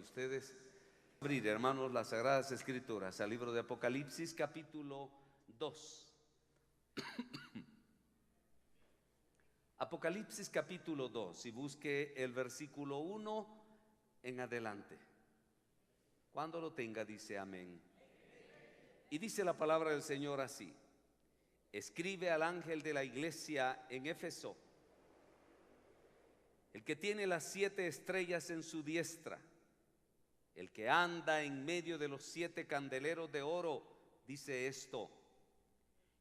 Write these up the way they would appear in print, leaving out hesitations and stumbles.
ustedes abrir, hermanos, las Sagradas Escrituras al libro de Apocalipsis, capítulo 2. Apocalipsis capítulo 2, y busque el versículo 1 en adelante. Cuando lo tenga, dice amén. Y dice la palabra del Señor así: escribe al ángel de la iglesia en Éfeso, el que tiene las 7 estrellas en su diestra, el que anda en medio de los 7 candeleros de oro, dice esto: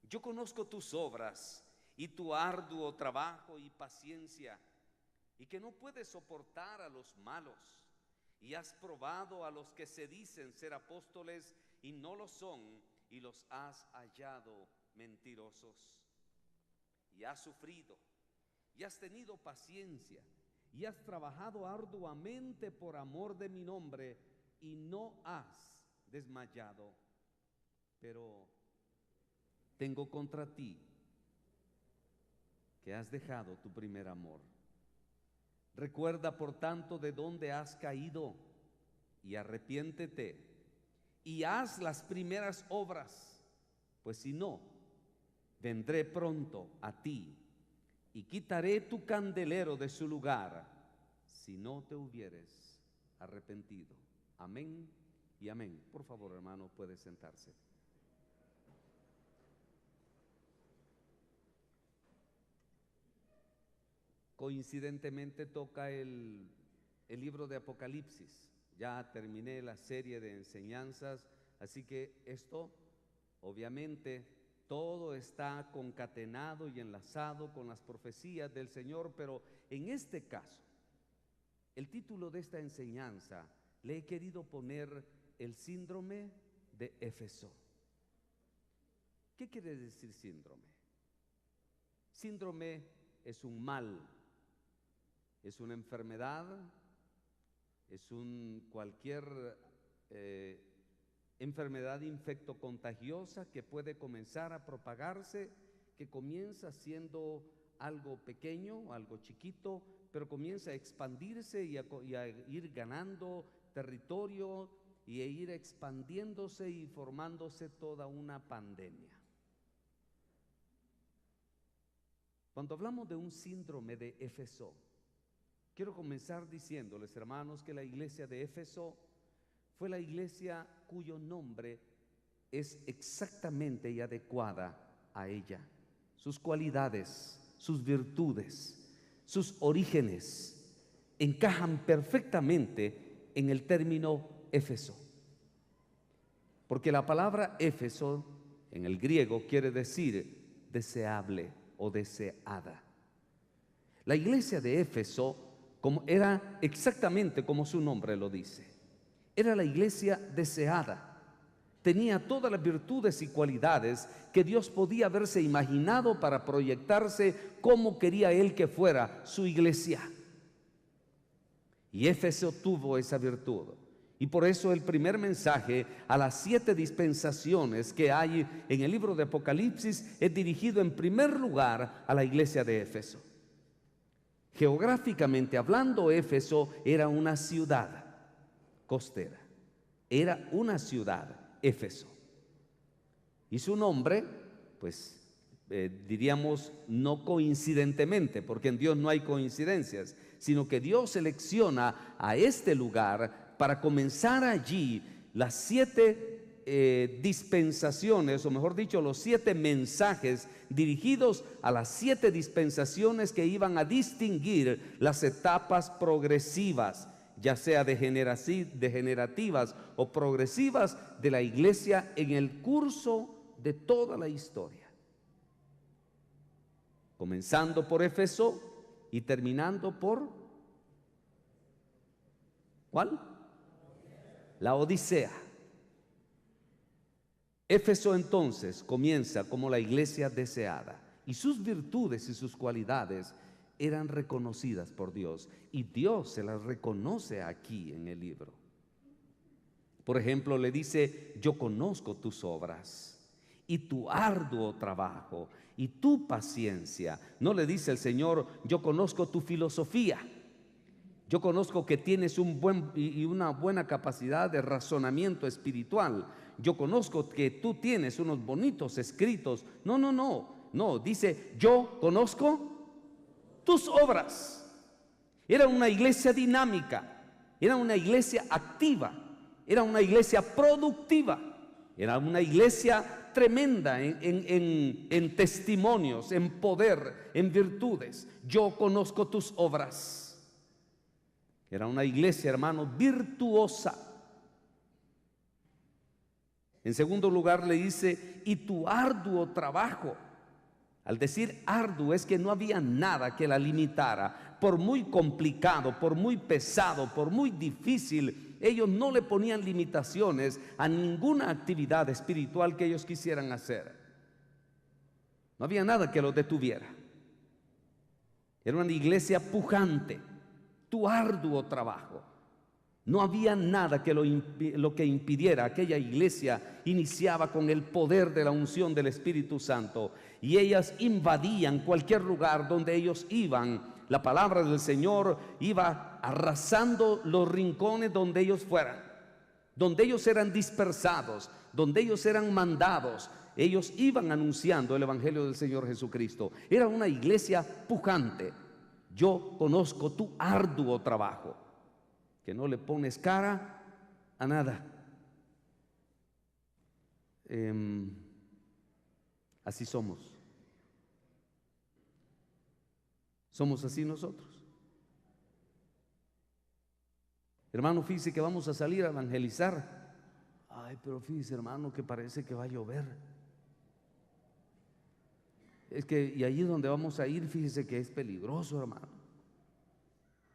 yo conozco tus obras y tu arduo trabajo y paciencia, y que no puedes soportar a los malos, y has probado a los que se dicen ser apóstoles y no lo son, y los has hallado mentirosos. Y has sufrido, y has tenido paciencia, y has trabajado arduamente por amor de mi nombre, y no has desmayado. Pero tengo contra ti que has dejado tu primer amor. Recuerda, por tanto, de dónde has caído, y arrepiéntete, y haz las primeras obras, pues si no, vendré pronto a ti, y quitaré tu candelero de su lugar, si no te hubieres arrepentido. Amén y amén. Por favor, hermano, puede sentarse. Coincidentemente toca el libro de Apocalipsis. Ya terminé la serie de enseñanzas, así que esto, obviamente, todo está concatenado y enlazado con las profecías del Señor, pero en este caso, el título de esta enseñanza le he querido poner el síndrome de Éfeso. ¿Qué quiere decir síndrome? Síndrome es un mal, es una enfermedad, es cualquier enfermedad infectocontagiosa que puede comenzar a propagarse, que comienza siendo algo pequeño, algo chiquito, pero comienza a expandirse y a ir ganando territorio y a ir expandiéndose y formándose toda una pandemia. Cuando hablamos de un síndrome de Éfeso, quiero comenzar diciéndoles, hermanos, que la iglesia de Éfeso fue la iglesia cuyo nombre es exactamente y adecuada a ella. Sus cualidades, sus virtudes, sus orígenes encajan perfectamente en el término Éfeso. Porque la palabra Éfeso en el griego quiere decir deseable o deseada. La iglesia de Éfeso era exactamente como su nombre lo dice. Era la iglesia deseada. Tenía todas las virtudes y cualidades que Dios podía haberse imaginado para proyectarse como quería Él que fuera su iglesia. Y Éfeso tuvo esa virtud. Y por eso el primer mensaje a las 7 dispensaciones que hay en el libro de Apocalipsis es dirigido en primer lugar a la iglesia de Éfeso. Geográficamente hablando, Éfeso era una ciudad costera. Era una ciudad, Éfeso. Y su nombre, pues diríamos no coincidentemente, porque en Dios no hay coincidencias, sino que Dios selecciona a este lugar para comenzar allí las 7 dispensaciones, o mejor dicho, los 7 mensajes dirigidos a las 7 dispensaciones que iban a distinguir las etapas progresivas, ya sea degenerativas o progresivas de la iglesia en el curso de toda la historia. Comenzando por Éfeso y terminando por ¿cuál? La Odisea. Éfeso entonces comienza como la iglesia deseada, y sus virtudes y sus cualidades eran reconocidas por Dios, y Dios se las reconoce aquí en el libro. Por ejemplo, le dice: yo conozco tus obras y tu arduo trabajo y tu paciencia. No le dice el Señor: yo conozco tu filosofía, Yo conozco que tienes un buen y una buena capacidad de razonamiento espiritual. Yo conozco que tú tienes unos bonitos escritos. No, dice, yo conozco tus obras. Era una iglesia dinámica, era una iglesia activa, era una iglesia productiva, era una iglesia tremenda en testimonios, en poder, en virtudes. Yo conozco tus obras. Era una iglesia, hermano, virtuosa. En segundo lugar le dice, y tu arduo trabajo. Al decir arduo es que no había nada que la limitara. Por muy complicado, por muy pesado, por muy difícil, ellos no le ponían limitaciones a ninguna actividad espiritual que ellos quisieran hacer. No había nada que los detuviera. Era una iglesia pujante. Tu arduo trabajo. No había nada que lo que impidiera. Aquella iglesia iniciaba con el poder de la unción del Espíritu Santo, y ellas invadían cualquier lugar donde ellos iban. La palabra del Señor iba arrasando los rincones donde ellos fueran, donde ellos eran dispersados, donde ellos eran mandados. Ellos iban anunciando el Evangelio del Señor Jesucristo. Era una iglesia pujante. Yo conozco tu arduo trabajo, que no le pones cara a nada. Así somos. Somos así nosotros. Hermano, fíjese que vamos a salir a evangelizar. Ay, pero fíjese, hermano, que parece que va a llover. Es que, y allí donde vamos a ir, fíjese que es peligroso, hermano.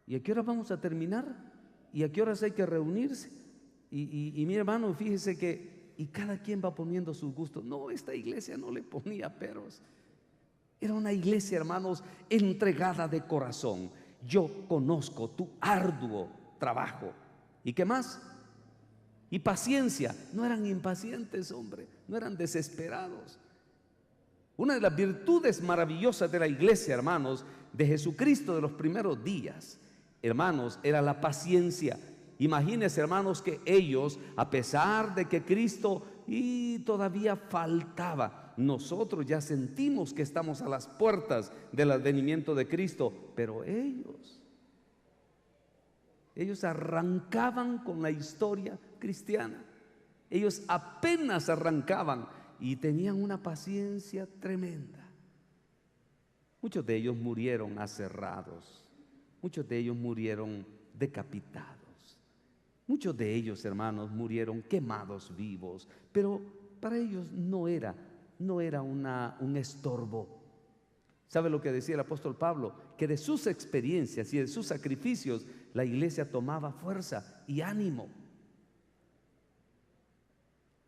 ¿Y a qué hora vamos a terminar? ¿Y a qué horas hay que reunirse? Y mi hermano, fíjese que, y cada quien va poniendo sus gustos. No, esta iglesia no le ponía peros. Era una iglesia, hermanos, entregada de corazón. Yo conozco tu arduo trabajo. ¿Y qué más? Y paciencia. No eran impacientes, hombre, no eran desesperados. Una de las virtudes maravillosas de la iglesia, hermanos, de Jesucristo de los primeros días, hermanos, era la paciencia. Imagínense, hermanos, que ellos, a pesar de que Cristo y todavía faltaba, nosotros ya sentimos que estamos a las puertas del advenimiento de Cristo, pero ellos arrancaban con la historia cristiana. Ellos apenas arrancaban y tenían una paciencia tremenda. Muchos de ellos murieron aserrados, muchos de ellos murieron decapitados, muchos de ellos, hermanos, murieron quemados vivos, pero para ellos no era un estorbo. ¿Sabe lo que decía el apóstol Pablo? Que de sus experiencias y de sus sacrificios la iglesia tomaba fuerza y ánimo.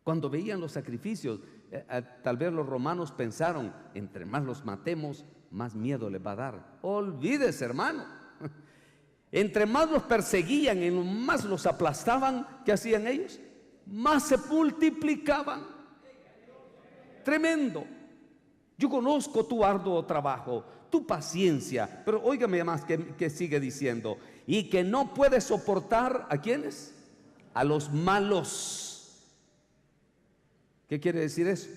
Cuando veían los sacrificios, tal vez los romanos pensaron, entre más los matemos, más miedo les va a dar. Olvídese, hermano. Entre más los perseguían y más los aplastaban, ¿qué hacían ellos? Más se multiplicaban. Tremendo. Yo conozco tu arduo trabajo, tu paciencia, pero óigame más que sigue diciendo, y que no puedes soportar ¿a quiénes? A los malos. ¿Qué quiere decir eso?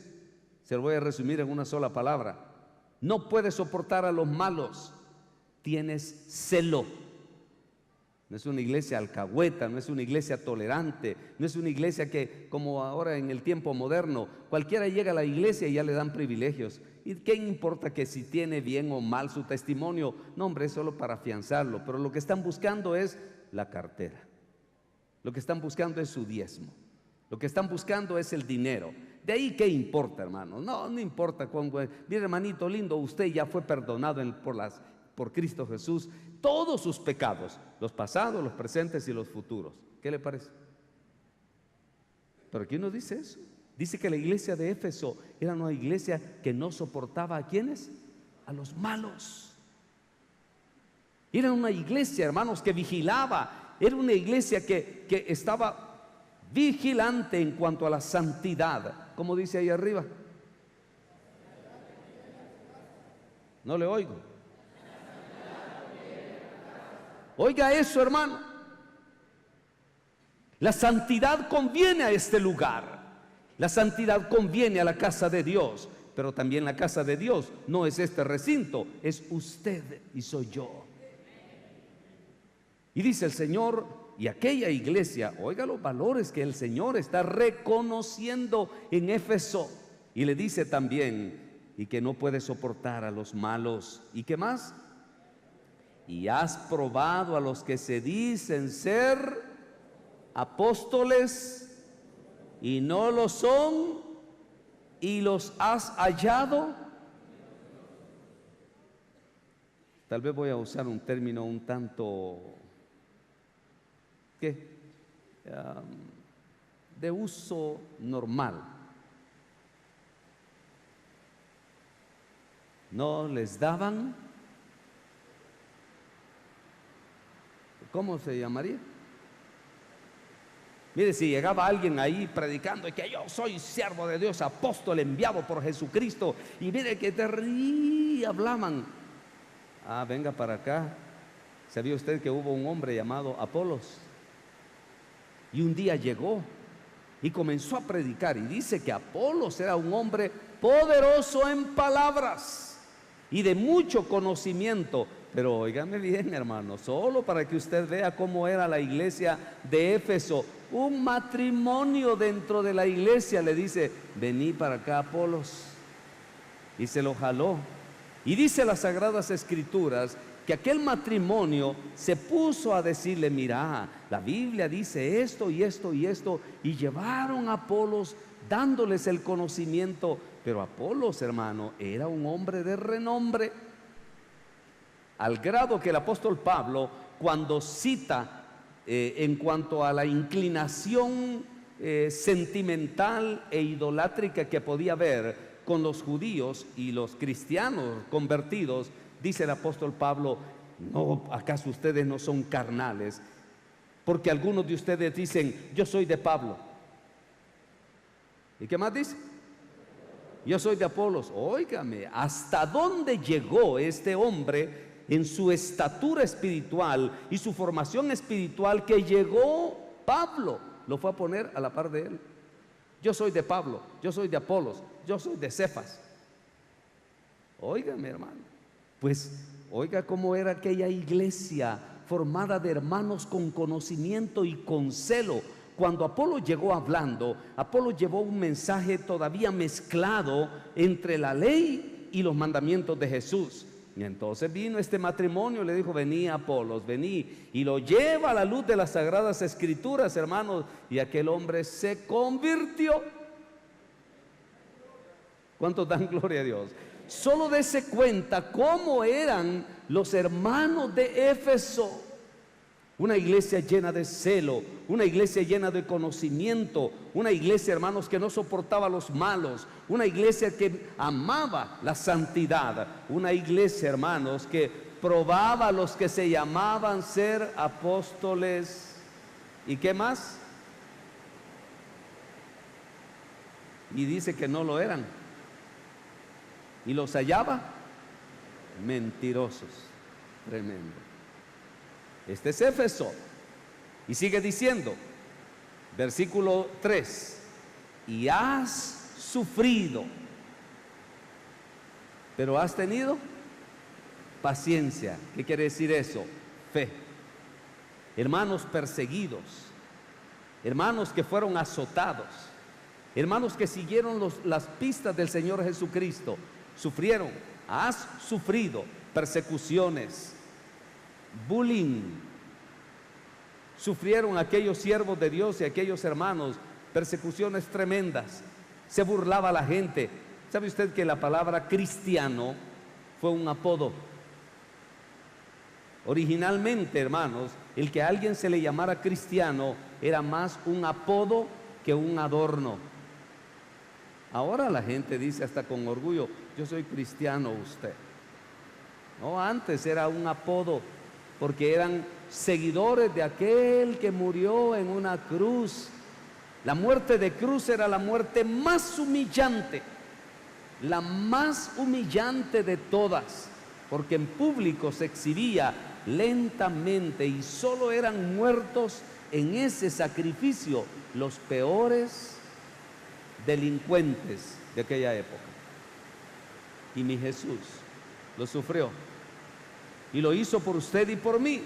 Se lo voy a resumir en una sola palabra. No puedes soportar a los malos. Tienes celo. No es una iglesia alcahueta, no es una iglesia tolerante, no es una iglesia que, como ahora en el tiempo moderno, cualquiera llega a la iglesia y ya le dan privilegios. ¿Y qué importa que si tiene bien o mal su testimonio? No, hombre, es solo para afianzarlo. Pero lo que están buscando es la cartera. Lo que están buscando es su diezmo. Lo que están buscando es el dinero. De ahí, ¿qué importa, hermano? No importa. Mire, hermanito lindo, usted ya fue perdonado por Cristo Jesús todos sus pecados, los pasados, los presentes y los futuros. ¿Qué le parece? Pero aquí no dice eso. Dice que la iglesia de Éfeso era una iglesia que no soportaba ¿a quiénes? A los malos. Era una iglesia, hermanos, que vigilaba. Era una iglesia que estaba vigilante en cuanto a la santidad. ¿Cómo dice ahí arriba? No le oigo. Oiga eso, hermano. La santidad conviene a este lugar. La santidad conviene a la casa de Dios. Pero también la casa de Dios no es este recinto, es usted y soy yo. Y dice el Señor, y aquella iglesia, oiga los valores que el Señor está reconociendo en Éfeso. Y le dice también, y que no puede soportar a los malos. ¿Y qué más? Y has probado a los que se dicen ser apóstoles y no lo son, y los has hallado. Tal vez voy a usar un término un tanto de uso normal. No les daban, ¿cómo se llamaría? Mire, si llegaba alguien ahí predicando y que yo soy siervo de Dios, apóstol enviado por Jesucristo, y mire que hablaban. Venga para acá. ¿Sabía usted que hubo un hombre llamado Apolos? Y un día llegó y comenzó a predicar, y dice que Apolos era un hombre poderoso en palabras y de mucho conocimiento. Pero óigame bien, hermano, solo para que usted vea cómo era la iglesia de Éfeso. Un matrimonio dentro de la iglesia le dice, vení para acá, Apolos, y se lo jaló. Y dice las Sagradas Escrituras que aquel matrimonio se puso a decirle, mira, la Biblia dice esto y esto y esto, y llevaron a Apolos dándoles el conocimiento. Pero Apolos, hermano, era un hombre de renombre, al grado que el apóstol Pablo, cuando cita en cuanto a la inclinación sentimental e idolátrica que podía haber con los judíos y los cristianos convertidos, dice el apóstol Pablo, ¿no, acaso ustedes no son carnales? Porque algunos de ustedes dicen, yo soy de Pablo. ¿Y qué más dice? Yo soy de Apolos. Óigame, ¿hasta dónde llegó este hombre en su estatura espiritual y su formación espiritual, que llegó Pablo? Lo fue a poner a la par de él. Yo soy de Pablo, yo soy de Apolos, yo soy de Cefas. Óigame, hermano. Pues oiga cómo era aquella iglesia formada de hermanos con conocimiento y con celo. Cuando Apolo llegó hablando, Apolo llevó un mensaje todavía mezclado entre la ley y los mandamientos de Jesús. Y entonces vino este matrimonio y le dijo, vení, Apolos, vení. Y lo lleva a la luz de las Sagradas Escrituras, hermanos. Y aquel hombre se convirtió. ¿Cuántos dan gloria a Dios? Solo dése cuenta cómo eran los hermanos de Éfeso. Una iglesia llena de celo, una iglesia llena de conocimiento, una iglesia, hermanos, que no soportaba a los malos, una iglesia que amaba la santidad, una iglesia, hermanos, que probaba a los que se llamaban ser apóstoles. ¿Y qué más? Y dice que no lo eran. Y los hallaba mentirosos. Tremendo. Este es Éfeso. Y sigue diciendo, versículo 3, y has sufrido, pero has tenido paciencia. ¿Qué quiere decir eso? Fe. Hermanos perseguidos, hermanos que fueron azotados, hermanos que siguieron las pistas del Señor Jesucristo, sufrieron. Has sufrido persecuciones, bullying. Sufrieron aquellos siervos de Dios y aquellos hermanos persecuciones tremendas. Se burlaba la gente. ¿Sabe usted que la palabra cristiano fue un apodo? Originalmente, hermanos, el que a alguien se le llamara cristiano era más un apodo que un adorno. Ahora la gente dice hasta con orgullo, yo soy cristiano, usted. No, antes era un apodo, porque eran seguidores de aquel que murió en una cruz. La muerte de cruz era la muerte más humillante, la más humillante de todas, porque en público se exhibía lentamente, y solo eran muertos en ese sacrificio los peores delincuentes de aquella época. Y mi Jesús lo sufrió y lo hizo por usted y por mí,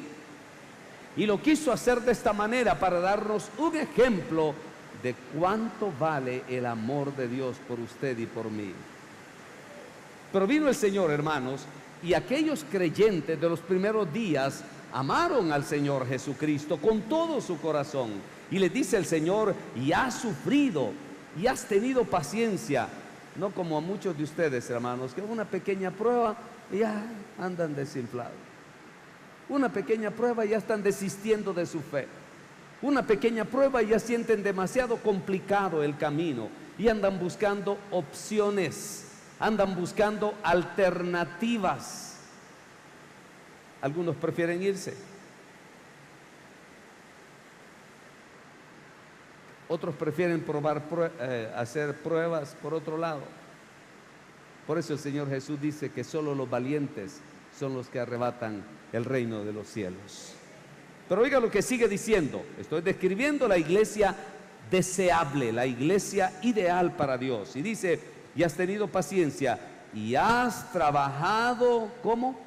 y lo quiso hacer de esta manera para darnos un ejemplo de cuánto vale el amor de Dios por usted y por mí. Pero vino el Señor, hermanos, y aquellos creyentes de los primeros días amaron al Señor Jesucristo con todo su corazón. Y les dice el Señor: y has sufrido, y has tenido paciencia. No como a muchos de ustedes, hermanos, que una pequeña prueba y ya andan desinflados. Una pequeña prueba y ya están desistiendo de su fe. Una pequeña prueba y ya sienten demasiado complicado el camino y andan buscando opciones, andan buscando alternativas. Algunos prefieren irse, otros prefieren hacer pruebas por otro lado. Por eso el Señor Jesús dice que solo los valientes son los que arrebatan el reino de los cielos. Pero oiga lo que sigue diciendo. Estoy describiendo la iglesia deseable, la iglesia ideal para Dios. Y dice: y has tenido paciencia y has trabajado, ¿cómo?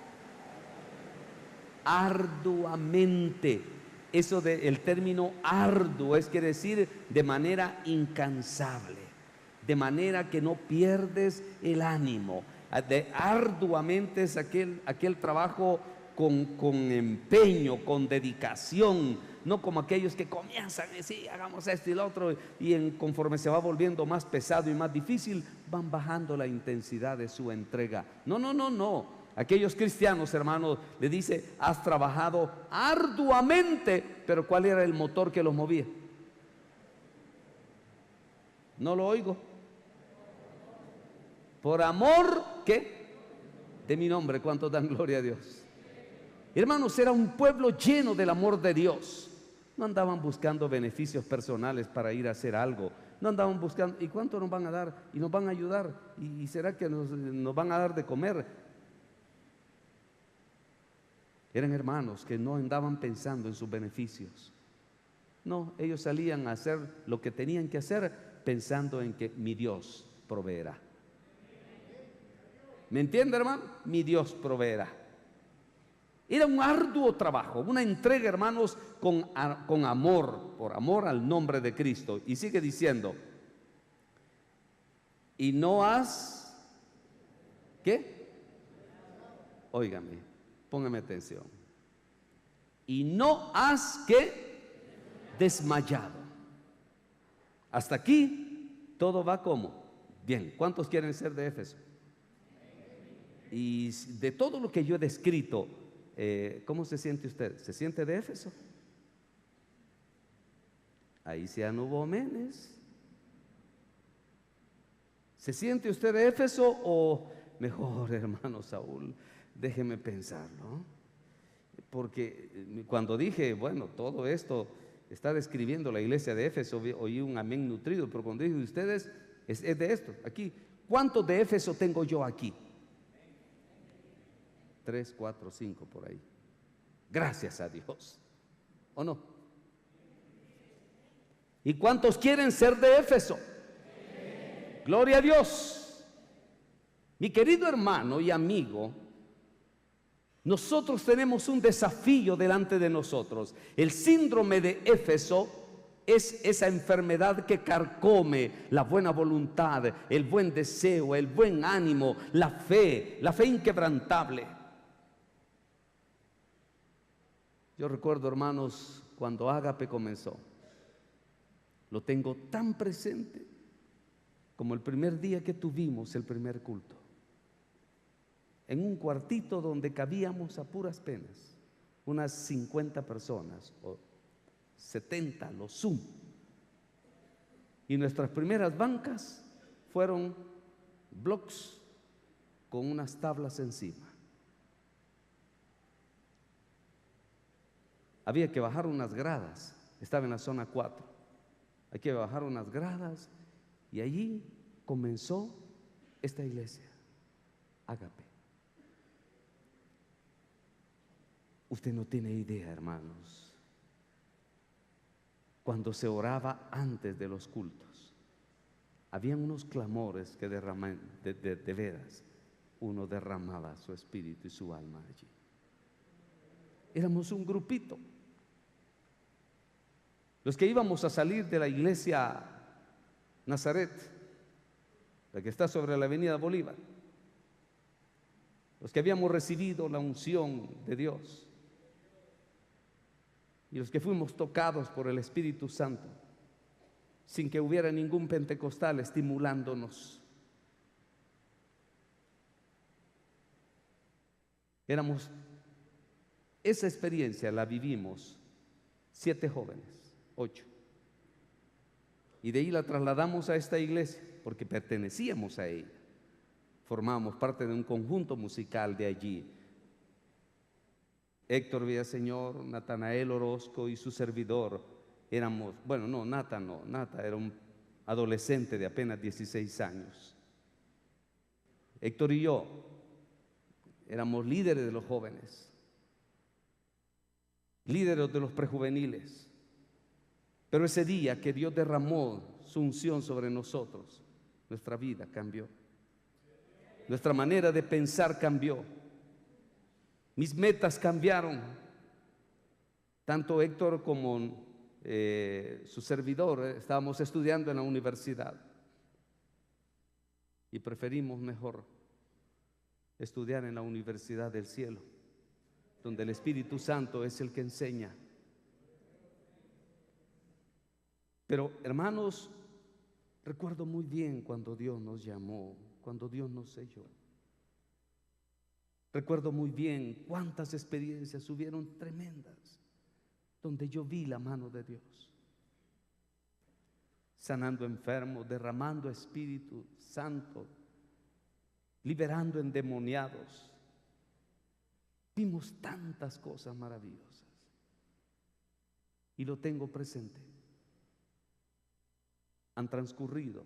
Arduamente. Eso el término arduo quiere decir de manera incansable, de manera que no pierdes el ánimo. Arduamente es aquel trabajo con empeño, con dedicación, no como aquellos que comienzan y sí, hagamos esto y lo otro, y conforme se va volviendo más pesado y más difícil, van bajando la intensidad de su entrega. No. Aquellos cristianos, hermanos, le dice: has trabajado arduamente. Pero ¿cuál era el motor que los movía? No lo oigo. Por amor, ¿qué? De mi nombre. ¿Cuántos dan gloria a Dios? Hermanos, era un pueblo lleno del amor de Dios. No andaban buscando beneficios personales para ir a hacer algo. No andaban buscando, ¿y cuánto nos van a dar? ¿Y nos van a ayudar? ¿Y será que nos van a dar de comer? Eran hermanos que no andaban pensando en sus beneficios. No, ellos salían a hacer lo que tenían que hacer pensando en que mi Dios proveerá. ¿Me entiende, hermano? Mi Dios proveerá. Era un arduo trabajo, una entrega, hermanos, con amor, por amor al nombre de Cristo. Y sigue diciendo: y no has, ¿qué? Óigame, póngame atención. Y no has, ¿qué? Desmayado. Hasta aquí todo va como bien. ¿Cuántos quieren ser de Éfeso? Y de todo lo que yo he descrito, ¿cómo se siente usted? ¿Se siente de Éfeso? Ahí se anubó Menes. ¿Se siente usted de Éfeso o mejor, hermano Saúl, déjeme pensarlo? Porque cuando dije, bueno, todo esto está describiendo la iglesia de Éfeso, oí un amén nutrido, pero cuando dije ustedes, es de esto, aquí. ¿Cuántos de Éfeso tengo yo aquí? 3, 4, 5 por ahí. Gracias a Dios. ¿O no? ¿Y cuántos quieren ser de Éfeso? Gloria a Dios. Mi querido hermano y amigo, nosotros tenemos un desafío delante de nosotros. El síndrome de Éfeso es esa enfermedad que carcome la buena voluntad, el buen deseo, el buen ánimo, la fe inquebrantable. Yo recuerdo, hermanos, cuando Ágape comenzó, lo tengo tan presente como el primer día que tuvimos el primer culto. En un cuartito donde cabíamos a puras penas, unas 50 personas o 70, lo sumo. Y nuestras primeras bancas fueron blocks con unas tablas encima. Había que bajar unas gradas, estaba en la zona 4. Hay que bajar unas gradas y allí comenzó esta iglesia, Ágape. Usted no tiene idea, hermanos, cuando se oraba antes de los cultos, habían unos clamores que derraman, de veras, uno derramaba su espíritu y su alma allí. Éramos un grupito, los que íbamos a salir de la iglesia Nazaret, la que está sobre la avenida Bolívar, los que habíamos recibido la unción de Dios y los que fuimos tocados por el Espíritu Santo sin que hubiera ningún pentecostal estimulándonos. Esa experiencia la vivimos 7 jóvenes, 8. Y de ahí la trasladamos a esta iglesia porque pertenecíamos a ella. Formábamos parte de un conjunto musical de allí. Héctor Villaseñor, Natanael Orozco y su servidor éramos, bueno, no, Nata era un adolescente de apenas 16 años. Héctor y yo éramos líderes de los jóvenes, líderes de los prejuveniles. Pero ese día que Dios derramó su unción sobre nosotros, nuestra vida cambió. Nuestra manera de pensar cambió. Mis metas cambiaron. Tanto Héctor como su servidor estábamos estudiando en la universidad y preferimos mejor estudiar en la Universidad del Cielo, donde el Espíritu Santo es el que enseña. Pero, hermanos, recuerdo muy bien cuando Dios nos llamó, cuando Dios nos selló. Recuerdo muy bien cuántas experiencias hubieron tremendas, donde yo vi la mano de Dios, sanando enfermos, derramando Espíritu Santo, liberando endemoniados. Vimos tantas cosas maravillosas y lo tengo presente. Han transcurrido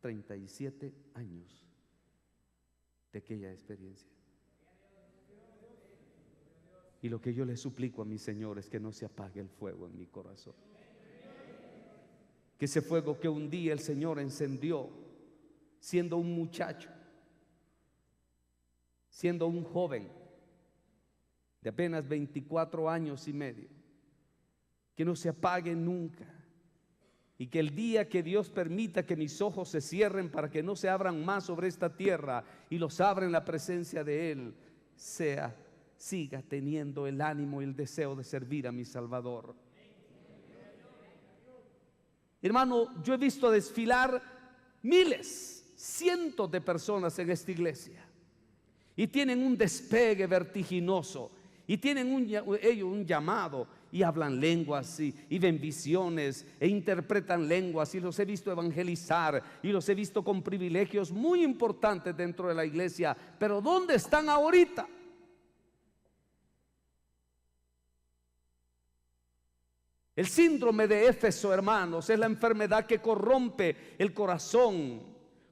37 años de aquella experiencia. Y lo que yo le suplico a mi Señor es que no se apague el fuego en mi corazón. Que ese fuego que un día el Señor encendió, siendo un muchacho, siendo un joven de apenas 24 años y medio, que no se apague nunca. Y que el día que Dios permita que mis ojos se cierren para que no se abran más sobre esta tierra y los abra en la presencia de Él, siga teniendo el ánimo y el deseo de servir a mi Salvador. Hermano, yo he visto desfilar miles, cientos de personas en esta iglesia y tienen un despegue vertiginoso y tienen ellos un llamado y hablan lenguas y ven visiones e interpretan lenguas, y los he visto evangelizar y los he visto con privilegios muy importantes dentro de la iglesia. Pero ¿dónde están ahorita? El síndrome de Éfeso, hermanos, es la enfermedad que corrompe el corazón,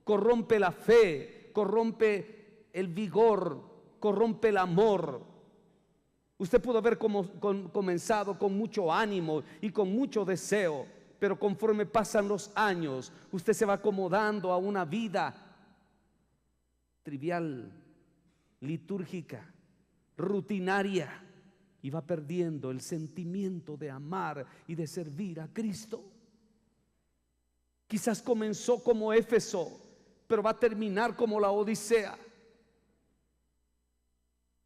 corrompe la fe, corrompe el vigor, corrompe el amor. Usted pudo haber comenzado con mucho ánimo y con mucho deseo, pero conforme pasan los años, usted se va acomodando a una vida trivial, litúrgica, rutinaria, y va perdiendo el sentimiento de amar y de servir a Cristo. Quizás comenzó como Éfeso, pero va a terminar como la Odisea.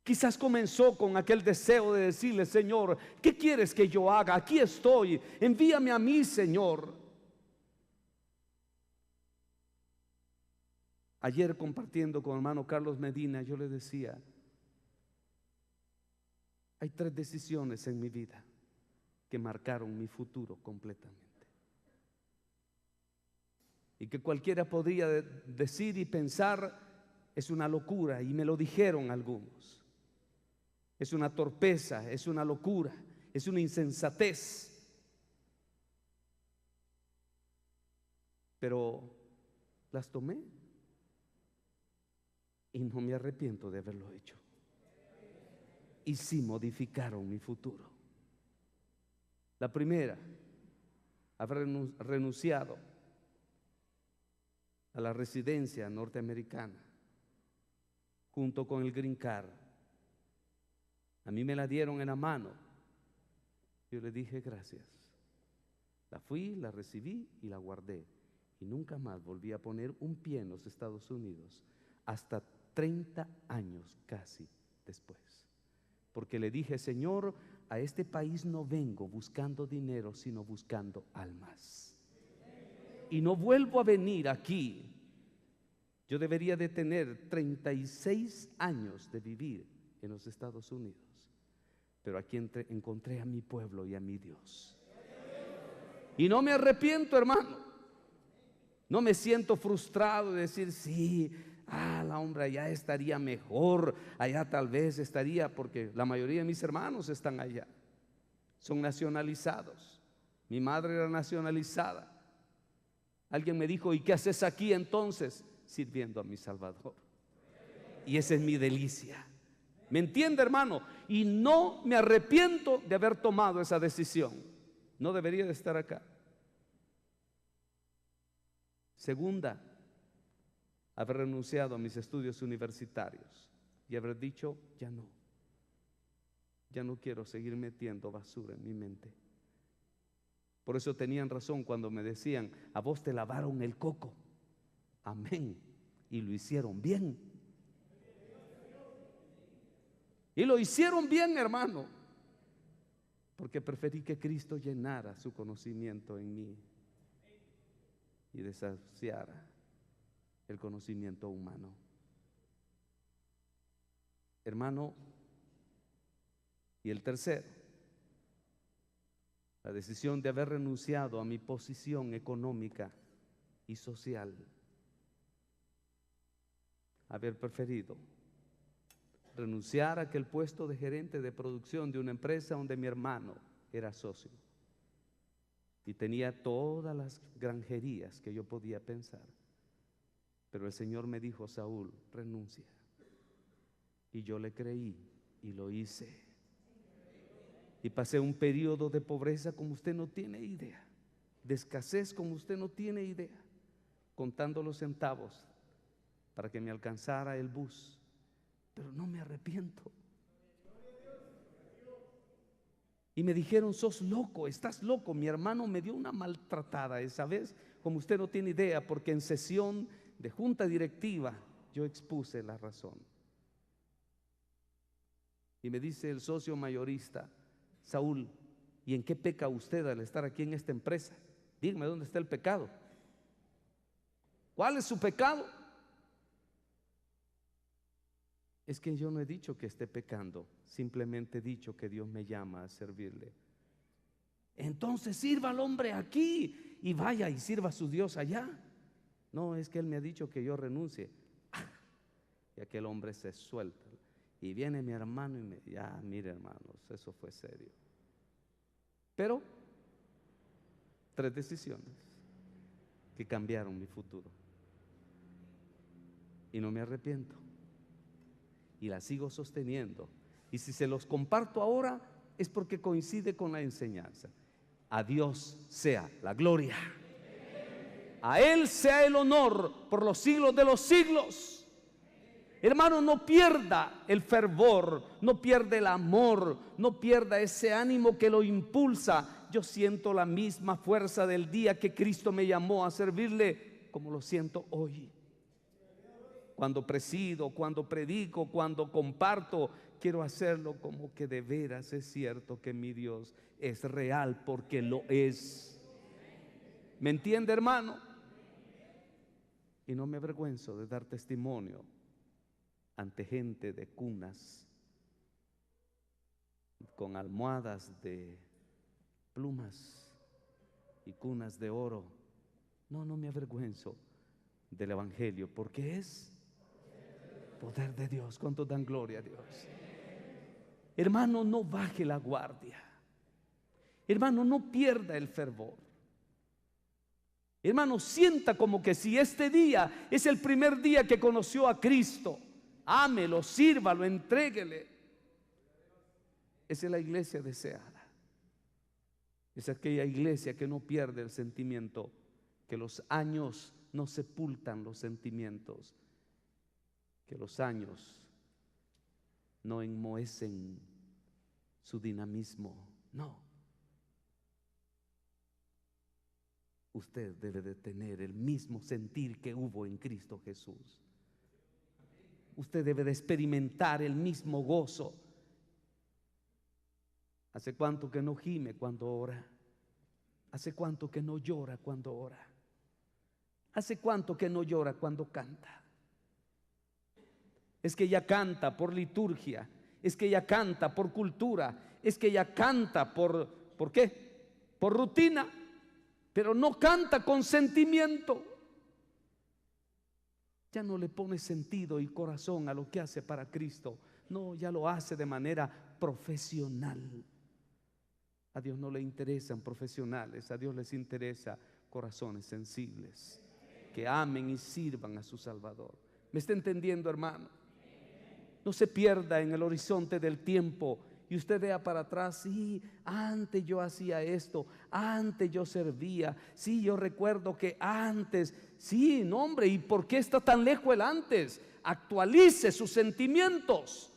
Quizás comenzó con aquel deseo de decirle: Señor, ¿qué quieres que yo haga? Aquí estoy, envíame a mí, Señor. Ayer, compartiendo con el hermano Carlos Medina, yo le decía: hay 3 decisiones en mi vida que marcaron mi futuro completamente, y que cualquiera podría decir y pensar es una locura, y me lo dijeron algunos. Es una torpeza, es una locura, es una insensatez. Pero las tomé y no me arrepiento de haberlo hecho. y sí modificaron mi futuro. La primera, haber renunciado a la residencia norteamericana junto con el Green Card. A mí me la dieron en la mano. Yo le dije gracias. La fui, la recibí y la guardé. Y nunca más volví a poner un pie en los Estados Unidos hasta 30 años casi después. Porque le dije, Señor, a este país no vengo buscando dinero, sino buscando almas. Y no vuelvo a venir aquí. Yo debería de tener 36 años de vivir en los Estados Unidos. Pero aquí encontré a mi pueblo y a mi Dios. Y no me arrepiento, hermano. No me siento frustrado de decir, sí, la hombre allá estaría mejor, allá tal vez estaría, porque la mayoría de mis hermanos están allá. Son nacionalizados. Mi madre era nacionalizada. Alguien me dijo, ¿y qué haces aquí entonces? Sirviendo a mi Salvador. Y esa es mi delicia. ¿Me entiende, hermano? Y no me arrepiento de haber tomado esa decisión. No debería de estar acá. Segunda, haber renunciado a mis estudios universitarios y haber dicho, ya no quiero seguir metiendo basura en mi mente. Por eso tenían razón cuando me decían, a vos te lavaron el coco. Amén. Y lo hicieron bien. Y lo hicieron bien, hermano. Porque preferí que Cristo llenara su conocimiento en mí y desahuciara el conocimiento humano. Hermano, y el tercero, la decisión de haber renunciado a mi posición económica y social. Haber preferido renunciar a aquel puesto de gerente de producción de una empresa donde mi hermano era socio y tenía todas las granjerías que yo podía pensar. Pero el Señor me dijo, Saúl, renuncia. Y yo le creí y lo hice. Y pasé un periodo de pobreza como usted no tiene idea, de escasez como usted no tiene idea, contando los centavos para que me alcanzara el bus. Pero no me arrepiento. Y me dijeron, sos loco, estás loco. Mi hermano me dio una maltratada esa vez, como usted no tiene idea, porque en sesión de junta directiva yo expuse la razón. Y me dice el socio mayorista, Saúl, ¿y en qué peca usted al estar aquí en esta empresa? Dígame dónde está el pecado. ¿Cuál es su pecado? Es que yo no he dicho que esté pecando, simplemente he dicho que Dios me llama a servirle. Entonces sirva al hombre aquí y vaya y sirva a su Dios allá. No, es que él me ha dicho que yo renuncie. Y aquel hombre se suelta. Y viene mi hermano y me, ya, mire hermanos, eso fue serio. Pero 3 decisiones que cambiaron mi futuro. Y no me arrepiento. Y la sigo sosteniendo. Y si se los comparto ahora es porque coincide con la enseñanza. A Dios sea la gloria. A Él sea el honor por los siglos de los siglos. Hermano, no pierda el fervor, no pierda el amor, no pierda ese ánimo que lo impulsa. Yo siento la misma fuerza del día que Cristo me llamó a servirle, como lo siento hoy. Cuando presido, cuando predico, cuando comparto, quiero hacerlo como que de veras es cierto que mi Dios es real, porque lo es. ¿Me entiende, hermano? Y no me avergüenzo de dar testimonio ante gente de cunas con almohadas de plumas y cunas de oro. No me avergüenzo del evangelio, porque es poder de Dios. ¿Cuántos dan gloria a Dios? Hermano, no baje la guardia. Hermano, no pierda el fervor. Hermano, sienta como que si este día es el primer día que conoció a Cristo. Ámelo, sírvalo, entréguele. Esa es la iglesia deseada. Es aquella iglesia que no pierde el sentimiento, que los años no sepultan los sentimientos, que los años no enmohecen su dinamismo. No. Usted debe de tener el mismo sentir que hubo en Cristo Jesús. Usted debe de experimentar el mismo gozo. ¿Hace cuánto que no gime cuando ora? ¿Hace cuánto que no llora cuando ora? ¿Hace cuánto que no llora cuando canta? Es que ella canta por liturgia, es que ella canta por cultura, es que ella canta ¿por qué? Por rutina, pero no canta con sentimiento. Ya no le pone sentido y corazón a lo que hace para Cristo. No, ya lo hace de manera profesional. A Dios no le interesan profesionales, a Dios les interesa corazones sensibles, que amen y sirvan a su Salvador. ¿Me está entendiendo, hermano? No se pierda en el horizonte del tiempo y usted vea para atrás. Sí, antes yo hacía esto, antes yo servía, sí, yo recuerdo que antes, sí, no, hombre, ¿y por qué está tan lejos el antes? Actualice sus sentimientos.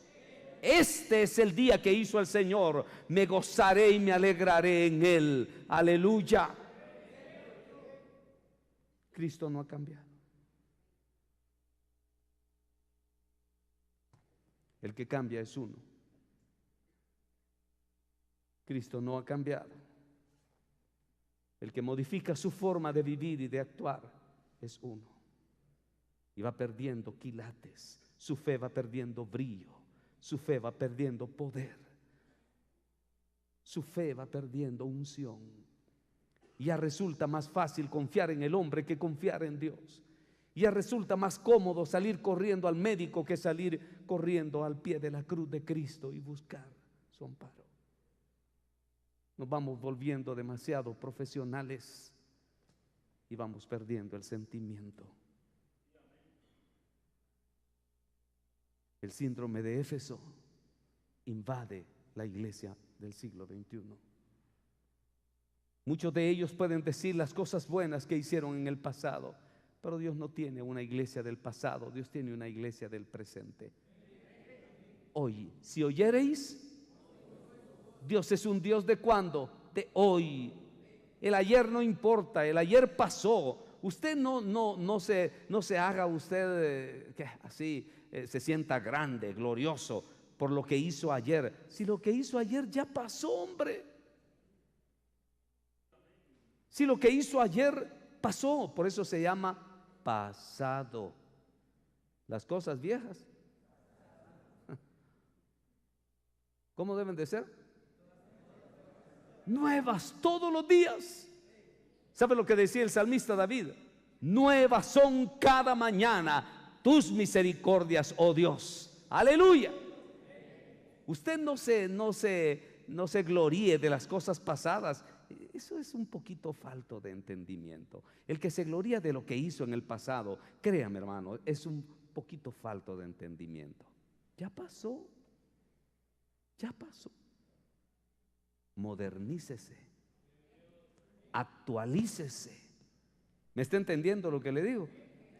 Este es el día que hizo el Señor, me gozaré y me alegraré en Él. Aleluya. Cristo no ha cambiado. El que cambia es uno. Cristo no ha cambiado. El que modifica su forma de vivir y de actuar es uno. Y va perdiendo quilates, su fe va perdiendo brillo, su fe va perdiendo poder, su fe va perdiendo unción. Y ya resulta más fácil confiar en el hombre que confiar en Dios. Ya resulta más cómodo salir corriendo al médico que salir corriendo al pie de la cruz de Cristo y buscar su amparo. Nos vamos volviendo demasiado profesionales y vamos perdiendo el sentimiento. El síndrome de Éfeso invade la iglesia del siglo XXI. Muchos de ellos pueden decir las cosas buenas que hicieron en el pasado, pero Dios no tiene una iglesia del pasado, Dios tiene una iglesia del presente. Hoy, si oyereis, Dios es un Dios ¿de cuándo? De hoy. El ayer no importa, el ayer pasó. Usted no se haga usted que así se sienta grande, glorioso por lo que hizo ayer. Si lo que hizo ayer ya pasó, hombre. Si lo que hizo ayer pasó, por eso se llama pasado. Las cosas viejas, ¿cómo deben de ser? Nuevas todos los días. ¿Sabe lo que decía el salmista David? Nuevas son cada mañana tus misericordias, oh Dios. Aleluya. Usted no se gloríe de las cosas pasadas. Eso es un poquito falto de entendimiento. El que se gloría de lo que hizo en el pasado, créame, hermano, es un poquito falto de entendimiento. Ya pasó. Ya pasó. Modernícese, actualícese. ¿Me está entendiendo lo que le digo?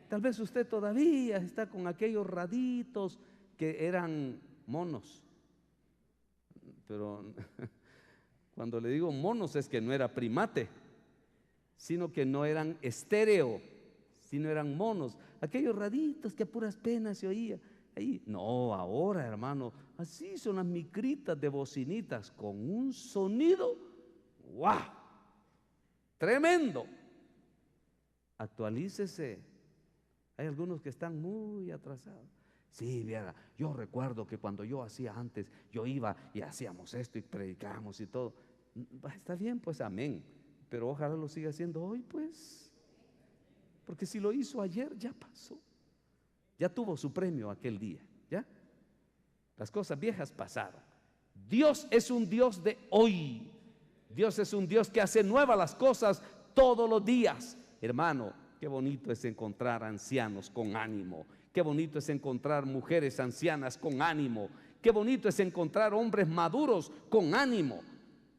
Tal vez usted todavía está con aquellos raditos que eran monos, pero cuando le digo monos es que no era primate, sino que no eran estéreo, sino eran monos, aquellos raditos que a puras penas se oía. Ahí. No, ahora, hermano, así son las micritas de bocinitas con un sonido, ¡wow! Tremendo. Actualícese. Hay algunos que están muy atrasados. Sí, viera, yo recuerdo que cuando yo hacía antes, yo iba y hacíamos esto y predicábamos y todo. Está bien, pues amén. Pero ojalá lo siga haciendo hoy, pues. Porque si lo hizo ayer, ya pasó. Ya tuvo su premio aquel día, ¿ya? Las cosas viejas pasaron. Dios es un Dios de hoy. Dios es un Dios que hace nuevas las cosas todos los días. Hermano, qué bonito es encontrar ancianos con ánimo. Qué bonito es encontrar mujeres ancianas con ánimo Qué bonito es encontrar hombres maduros con ánimo.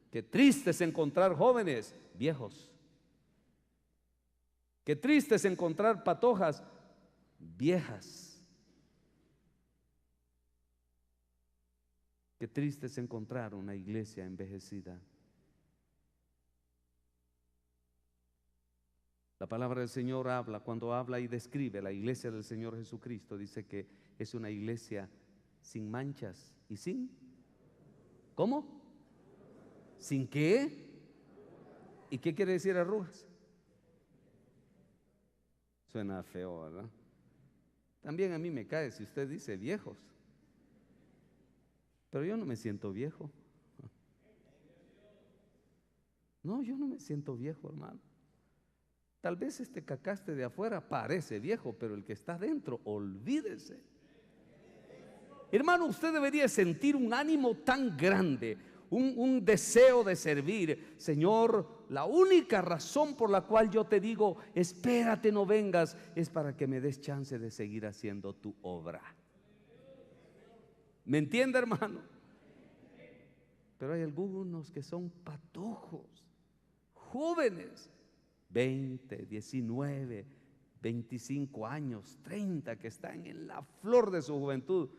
Qué triste es encontrar jóvenes viejos. Qué triste es encontrar patojas viejas. Qué triste es encontrar una iglesia envejecida. La palabra del Señor habla, cuando habla y describe la iglesia del Señor Jesucristo, dice que es una iglesia sin manchas y sin, ¿cómo? ¿Sin qué? ¿Y qué quiere decir arrugas? Suena feo, ¿verdad? También a mí me cae si usted dice viejos, pero yo no me siento viejo. No, yo no me siento viejo, hermano. Tal vez este cacaste de afuera parece viejo, pero el que está dentro, olvídese. Hermano, usted debería sentir un ánimo tan grande, un deseo de servir. Señor, la única razón por la cual yo te digo, espérate, no vengas, es para que me des chance de seguir haciendo tu obra. ¿Me entiende, hermano? Pero hay algunos que son patojos, jóvenes, 20, 19, 25 años, 30, que están en la flor de su juventud.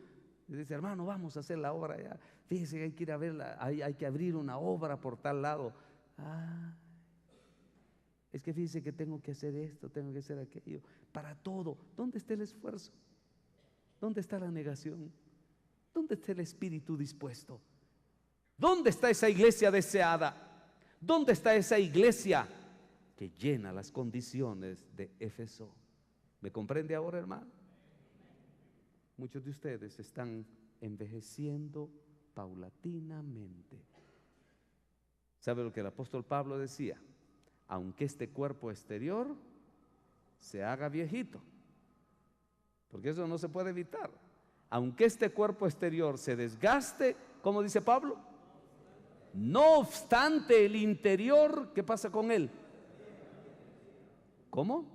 Y dice, hermano, vamos a hacer la obra ya. Fíjese que hay que ir a verla, hay que abrir una obra por tal lado. Es que fíjese que tengo que hacer esto, tengo que hacer aquello. Para todo, ¿dónde está el esfuerzo? ¿Dónde está la negación? ¿Dónde está el espíritu dispuesto? ¿Dónde está esa iglesia deseada? ¿Dónde está esa iglesia que llena las condiciones de Éfeso? ¿Me comprende ahora, hermano? Muchos de ustedes están envejeciendo paulatinamente. ¿Sabe lo que el apóstol Pablo decía? Aunque este cuerpo exterior se haga viejito, porque eso no se puede evitar. Aunque este cuerpo exterior se desgaste, ¿cómo dice Pablo? No obstante el interior, ¿qué pasa con él? ¿Cómo?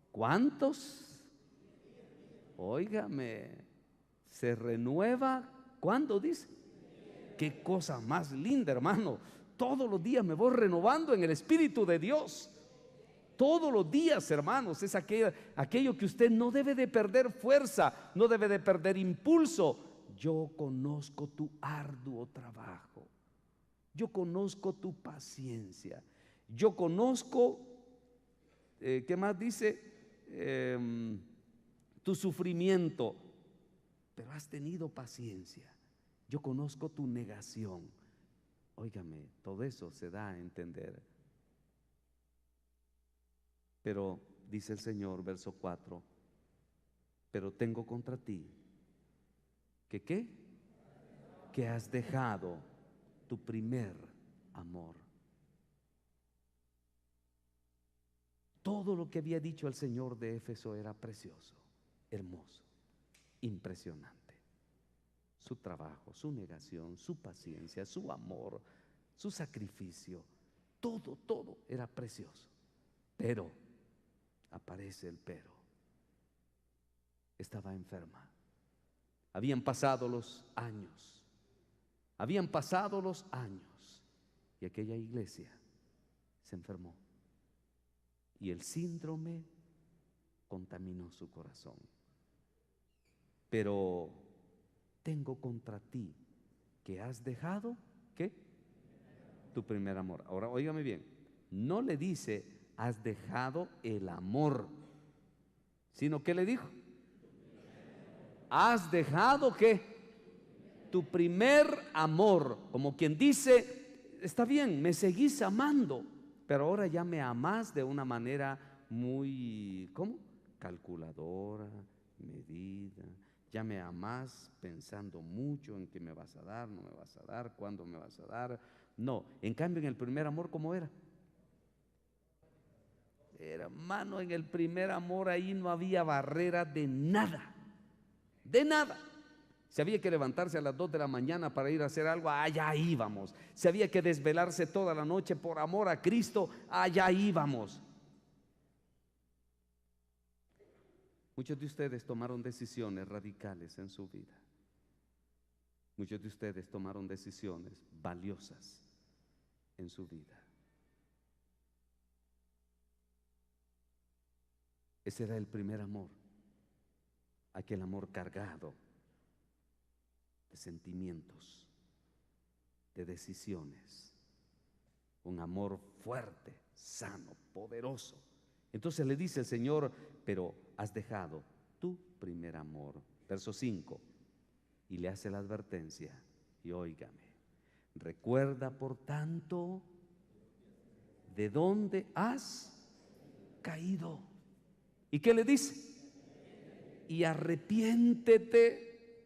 ¿Cuántos? Óigame, se renueva. ¿Cuándo dice? Qué cosa más linda, hermano. Todos los días me voy renovando en el Espíritu de Dios. Todos los días, hermanos, es aquello que usted no debe de perder fuerza, no debe de perder impulso. Yo conozco tu arduo trabajo. Yo conozco tu paciencia. Yo conozco, ¿qué más dice? Tu sufrimiento, pero has tenido paciencia. Yo conozco tu negación. Óigame, todo eso se da a entender. Pero dice el Señor, verso 4, pero tengo contra ti, ¿que qué? Que has dejado tu primer amor. Todo lo que había dicho el Señor de Éfeso era precioso, hermoso, impresionante. Su trabajo, su negación, su paciencia, su amor, su sacrificio, todo era precioso. Pero, aparece el pero. Estaba enferma. Habían pasado los años. Y aquella iglesia se enfermó. Y el síndrome contaminó su corazón. Pero tengo contra ti que has dejado, ¿qué? Tu primer amor. Ahora, óigame bien, no le dice has dejado el amor, sino que le dijo, has dejado ¿qué? Tu primer amor. Como quien dice, está bien, me seguís amando, pero ahora ya me amás de una manera muy, ¿cómo? Calculadora, medida. Ya me amás pensando mucho en qué me vas a dar, no me vas a dar, cuándo me vas a dar. No, en cambio en el primer amor, ¿cómo era? Hermano, en el primer amor ahí no había barrera de nada, de nada. Si había que levantarse a las 2 de la mañana para ir a hacer algo, allá íbamos. Si había que desvelarse toda la noche por amor a Cristo, allá íbamos. Muchos de ustedes tomaron decisiones radicales en su vida. Muchos de ustedes tomaron decisiones valiosas en su vida. Ese era el primer amor, aquel amor cargado de sentimientos, de decisiones, un amor fuerte, sano, poderoso. Entonces le dice el Señor, pero has dejado tu primer amor. Verso 5, y le hace la advertencia, y óigame, recuerda por tanto de dónde has caído. ¿Y qué le dice? Y arrepiéntete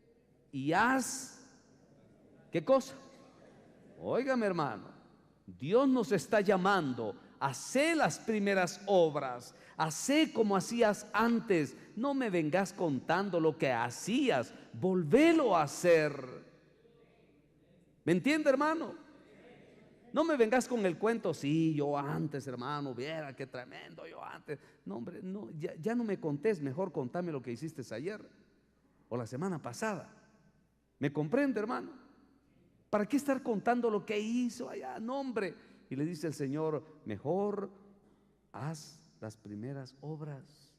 y haz, ¿qué cosa? Óigame, hermano, Dios nos está llamando a hacer las primeras obras, hacer como hacías antes. No me vengas contando lo que hacías, volvélo a hacer. ¿Me entiende, hermano? No me vengas con el cuento, sí, yo antes, hermano, viera qué tremendo, yo antes. No, hombre, no, ya no me contés, mejor contame lo que hiciste ayer o la semana pasada. ¿Me comprende, hermano? ¿Para qué estar contando lo que hizo allá? No, hombre. Y le dice el Señor, mejor haz las primeras obras.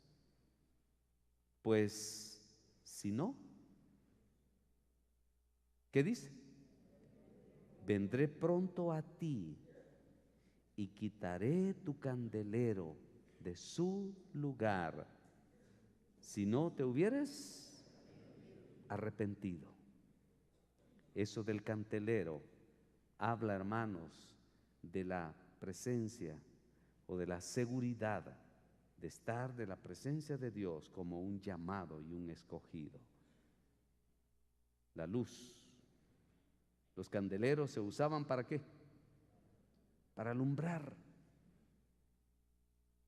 Pues, si no, ¿qué dice? Vendré pronto a ti y quitaré tu candelero de su lugar, si no te hubieras arrepentido. Eso del candelero habla, hermanos, de la presencia o de la seguridad de estar de la presencia de Dios como un llamado y un escogido. La luz. Los candeleros se usaban ¿para qué? Para alumbrar.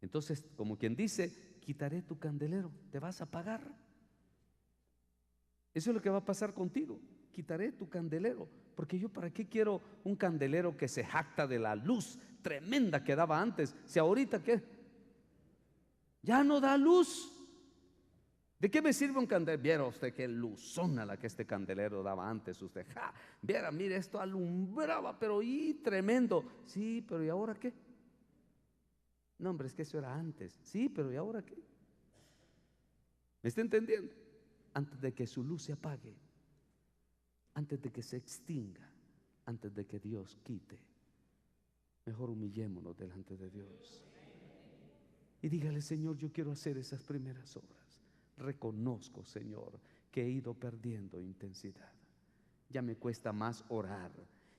Entonces, como quien dice, quitaré tu candelero, te vas a apagar. Eso es lo que va a pasar contigo. Quitaré tu candelero, porque yo ¿para qué quiero un candelero que se jacta de la luz tremenda que daba antes? Si ahorita ¿qué? Ya no da luz. ¿De qué me sirve un candelero? Viera usted qué luzona la que este candelero daba antes. Usted, viera, mire, esto alumbraba, pero tremendo. Sí, pero ¿y ahora qué? No, hombre, es que eso era antes. Sí, pero ¿y ahora qué? ¿Me está entendiendo? Antes de que su luz se apague, antes de que se extinga, antes de que Dios quite, mejor humillémonos delante de Dios. Y dígale, Señor, yo quiero hacer esas primeras obras. Reconozco, Señor, que he ido perdiendo intensidad. Ya me cuesta más orar,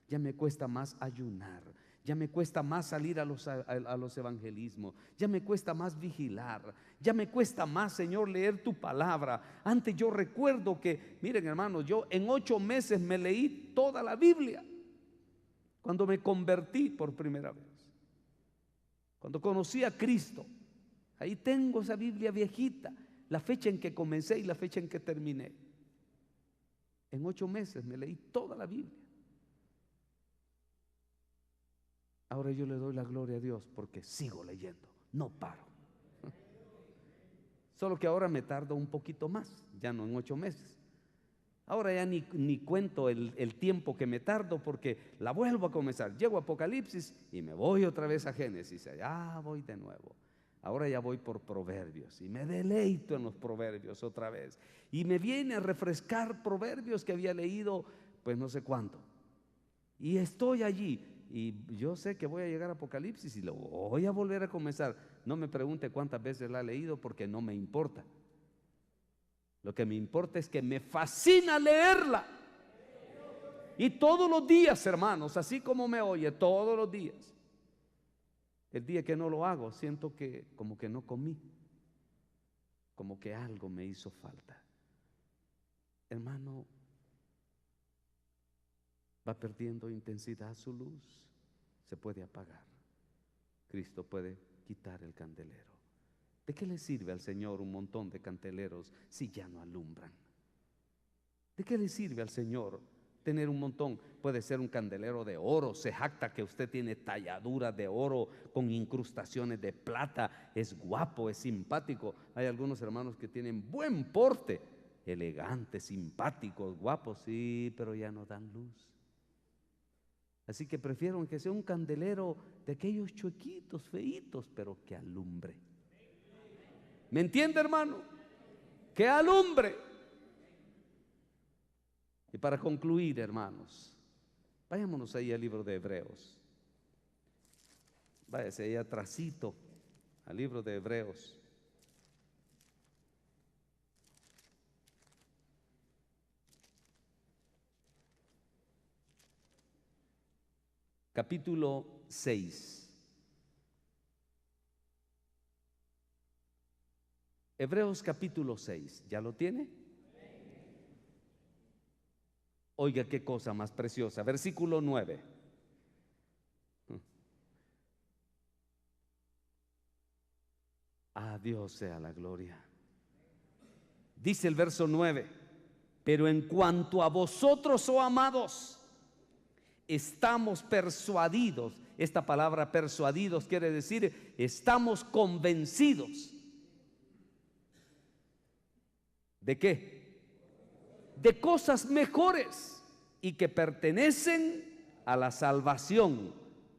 ya me cuesta más ayunar, ya me cuesta más salir a los evangelismos, ya me cuesta más vigilar, ya me cuesta más, Señor, leer tu palabra. Antes yo recuerdo que, miren, hermanos, yo en 8 meses me leí toda la Biblia cuando me convertí por primera vez, cuando conocí a Cristo. Ahí tengo esa Biblia viejita, la fecha en que comencé y la fecha en que terminé. En 8 meses me leí toda la Biblia. Ahora yo le doy la gloria a Dios porque sigo leyendo, no paro. Solo que ahora me tardo un poquito más, ya no en 8 meses. Ahora ya ni cuento el tiempo que me tardo porque la vuelvo a comenzar. Llego a Apocalipsis y me voy otra vez a Génesis. Ya voy de nuevo. Ahora ya voy por Proverbios y me deleito en los Proverbios otra vez. Y me viene a refrescar Proverbios que había leído pues no sé cuánto. Y estoy allí y yo sé que voy a llegar a Apocalipsis y lo voy a volver a comenzar. No me pregunte cuántas veces la he leído porque no me importa. Lo que me importa es que me fascina leerla. Y todos los días, hermanos, así como me oye, todos los días. El día que no lo hago, siento que como que no comí, como que algo me hizo falta. Hermano, va perdiendo intensidad su luz, se puede apagar. Cristo puede quitar el candelero. ¿De qué le sirve al Señor un montón de candeleros si ya no alumbran? ¿De qué le sirve al Señor tener un montón. Puede ser un candelero de oro, se jacta que usted tiene talladuras de oro con incrustaciones de plata, es guapo, es simpático. Hay algunos hermanos que tienen buen porte, elegantes, simpáticos, guapos, sí, pero ya no dan luz. Así que prefiero que sea un candelero de aquellos chuequitos, feitos, pero que alumbre. ¿Me entiende, hermano? Que alumbre. Y para concluir, hermanos, vayámonos ahí al libro de Hebreos. Váyase ahí atrasito al libro de Hebreos. Capítulo 6. Hebreos capítulo 6. ¿Ya lo tiene? Oiga qué cosa más preciosa. Versículo 9. A Dios sea la gloria. Dice el verso 9: pero en cuanto a vosotros, oh amados, estamos persuadidos. Esta palabra persuadidos quiere decir estamos convencidos. ¿De qué? De cosas mejores y que pertenecen a la salvación.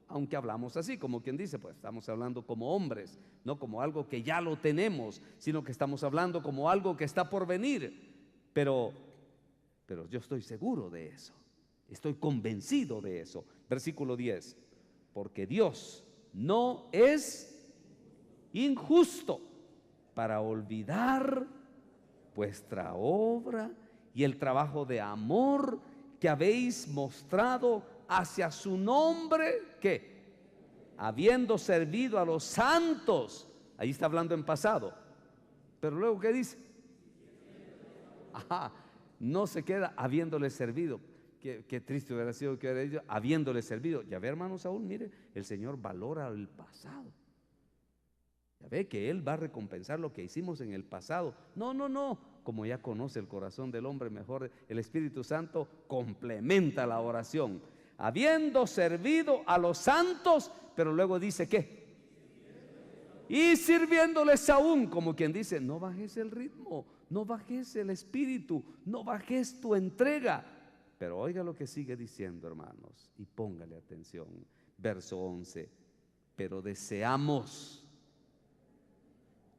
Aunque hablamos así, como quien dice, pues estamos hablando como hombres, no como algo que ya lo tenemos, sino que estamos hablando como algo que está por venir. Pero yo estoy seguro de eso. Estoy convencido de eso. Versículo 10. Porque Dios no es injusto para olvidar vuestra obra y el trabajo de amor que habéis mostrado hacia su nombre, que habiendo servido a los santos. Ahí está hablando en pasado. Pero luego, ¿qué dice? Ajá, no se queda habiéndole servido. Qué triste hubiera sido que hubiera dicho habiéndole servido. Ya ve, hermano Saúl, mire, el Señor valora el pasado. Ya ve que Él va a recompensar lo que hicimos en el pasado. No, como ya conoce el corazón del hombre mejor, el Espíritu Santo complementa la oración. Habiendo servido a los santos, pero luego dice ¿qué? Y sirviéndoles aún, como quien dice, no bajes el ritmo, no bajes el espíritu, no bajes tu entrega. Pero oiga lo que sigue diciendo, hermanos, y póngale atención. Verso 11. Pero deseamos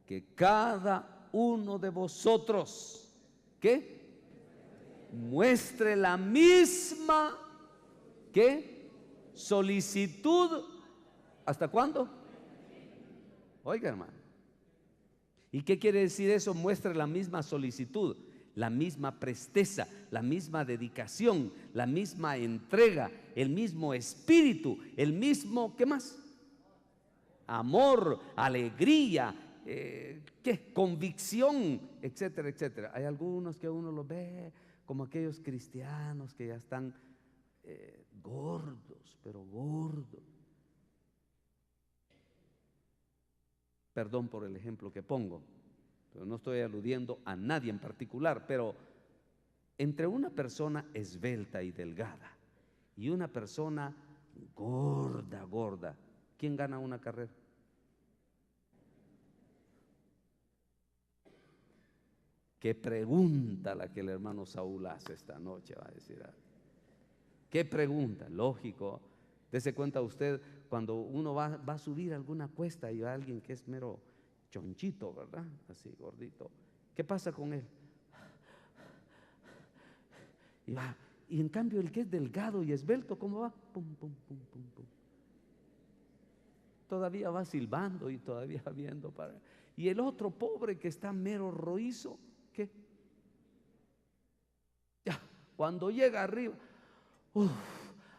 que cada uno de vosotros, ¿qué? Muestre la misma, ¿qué? Solicitud. ¿Hasta cuándo? Oiga, hermano. ¿Y qué quiere decir eso? Muestre la misma solicitud, la misma presteza, la misma dedicación, la misma entrega, el mismo espíritu, el mismo, ¿qué más? Amor, alegría, ¿qué? Convicción, etcétera, etcétera. Hay algunos que uno los ve como aquellos cristianos que ya están gordos, pero gordos. Perdón por el ejemplo que pongo, pero no estoy aludiendo a nadie en particular, pero entre una persona esbelta y delgada y una persona gorda, ¿quién gana una carrera? Qué pregunta la que el hermano Saúl hace esta noche, va a decir. Qué pregunta, lógico. Dese cuenta usted cuando uno va a subir alguna cuesta y va a alguien que es mero chonchito, ¿verdad? Así gordito. ¿Qué pasa con él? Y va. Y en cambio el que es delgado y esbelto, ¿cómo va? Pum, pum, pum, pum, pum. Todavía va silbando y todavía viendo para. Y el otro pobre que está mero roízo, ¿qué? Ya, cuando llega arriba,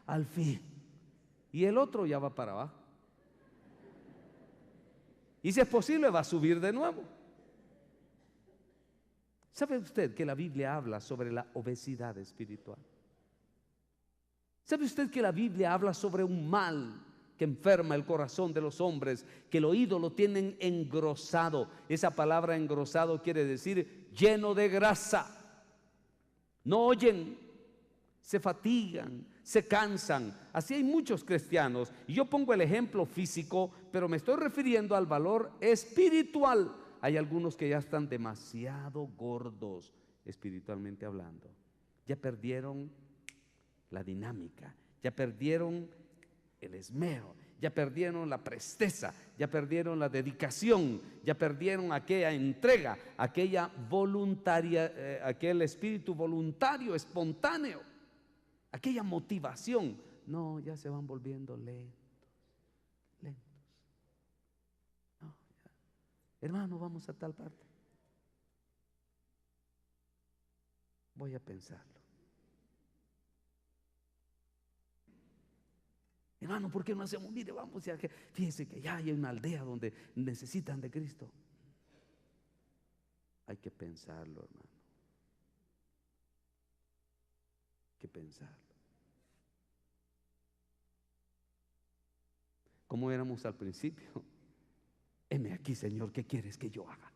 al fin. Y el otro ya va para abajo. Y si es posible va a subir de nuevo. ¿Sabe usted que la Biblia habla sobre la obesidad espiritual? ¿Sabe usted que la Biblia habla sobre un mal que enferma el corazón de los hombres, que el oído lo tienen engrosado? Esa palabra engrosado quiere decir lleno de grasa. No oyen, se fatigan, se cansan. Así hay muchos cristianos. Y yo pongo el ejemplo físico, pero me estoy refiriendo al valor espiritual. Hay algunos que ya están demasiado gordos, espiritualmente hablando. Ya perdieron la dinámica, ya perdieron el esmero, ya perdieron la presteza, ya perdieron la dedicación, ya perdieron aquella entrega, aquella voluntaria, aquel espíritu voluntario, espontáneo, aquella motivación. No, ya se van volviendo lentos. No, ya. Hermano, vamos a tal parte. Voy a pensarlo. Hermano, ¿por qué no hacemos? Mire, vamos, ya que fíjense que ya hay una aldea donde necesitan de Cristo. Hay que pensarlo, hermano. Hay que pensarlo. ¿Cómo éramos al principio? Heme aquí, Señor, ¿qué quieres que yo haga?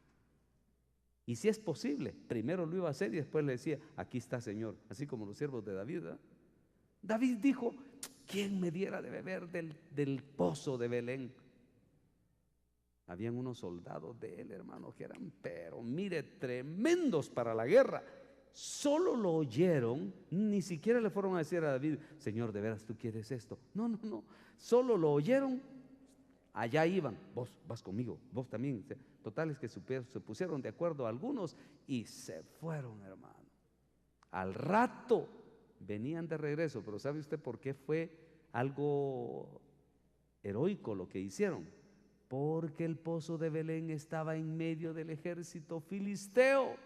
Y si es posible, primero lo iba a hacer y después le decía, aquí está, Señor. Así como los siervos de David, ¿verdad? David dijo, ¿quién me diera de beber del pozo de Belén? Habían unos soldados de él, hermano, que eran, pero mire, tremendos para la guerra. Solo lo oyeron, ni siquiera le fueron a decir a David, Señor, ¿de veras tú quieres esto? No, no, no, solo lo oyeron, allá iban, vos vas conmigo, vos también. Total es que se pusieron de acuerdo algunos y se fueron, hermano. Al rato venían de regreso, pero ¿sabe usted por qué fue algo heroico lo que hicieron? Porque el pozo de Belén estaba en medio del ejército filisteo.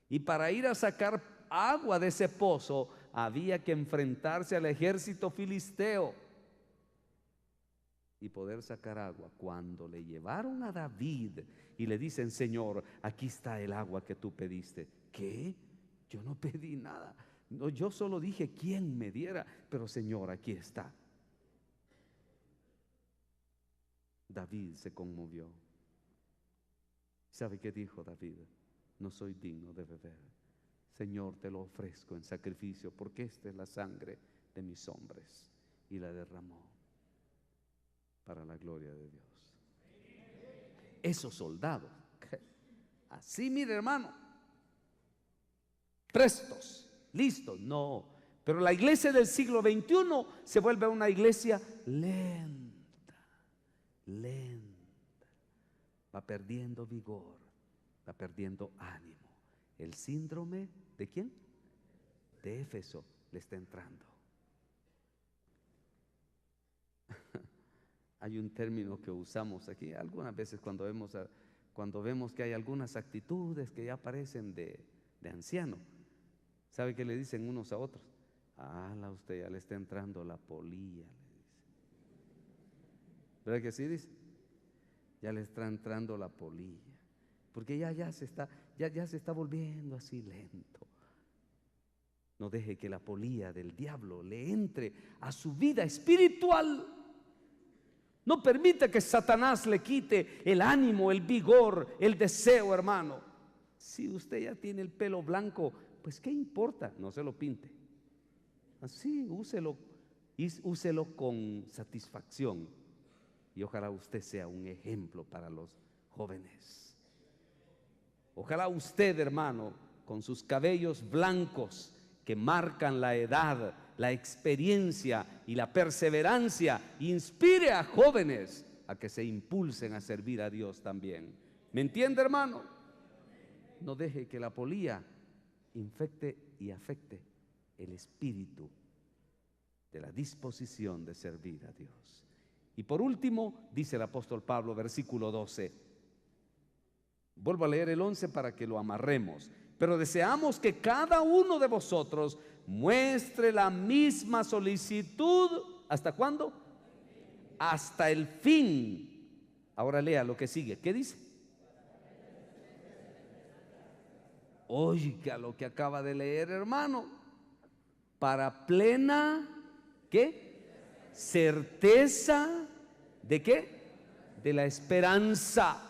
Y para ir a sacar agua de ese pozo había que enfrentarse al ejército filisteo y poder sacar agua. Cuando le llevaron a David y le dicen, Señor, aquí está el agua que tú pediste. ¿Qué? Yo no pedí nada. No, yo solo dije quién me diera, pero Señor, aquí está. David se conmovió. ¿Sabe qué dijo David? No soy digno de beber. Señor, te lo ofrezco en sacrificio, porque esta es la sangre de mis hombres. Y la derramó para la gloria de Dios. Esos soldados, así, mire, hermano, prestos, listos, no. Pero la iglesia del siglo XXI se vuelve una iglesia lenta, va perdiendo vigor, va perdiendo ánimo. El síndrome ¿de quién? De Éfeso le está entrando. Hay un término que usamos aquí algunas veces cuando vemos que hay algunas actitudes que ya parecen de anciano. ¿Sabe qué le dicen unos a otros? Usted ya le está entrando la polilla, le dice. ¿Verdad que sí dice? Ya le está entrando la polilla, porque ya se está volviendo así lento. No deje que la polilla del diablo le entre a su vida espiritual. No permita que Satanás le quite el ánimo, el vigor, el deseo, hermano. Si usted ya tiene el pelo blanco, pues ¿qué importa? No se lo pinte. Así, úselo con satisfacción. Y ojalá usted sea un ejemplo para los jóvenes. Ojalá usted, hermano, con sus cabellos blancos que marcan la edad, la experiencia y la perseverancia, inspire a jóvenes a que se impulsen a servir a Dios también. ¿Me entiende, hermano? No deje que la polilla infecte y afecte el espíritu de la disposición de servir a Dios. Y por último, dice el apóstol Pablo, versículo 12. Vuelvo a leer el 11 para que lo amarremos. Pero deseamos que cada uno de vosotros muestre la misma solicitud. ¿Hasta cuándo? Hasta el fin. Ahora lea lo que sigue. ¿Qué dice? Oiga lo que acaba de leer, hermano. Para plena, ¿qué? Certeza ¿de qué? De la esperanza.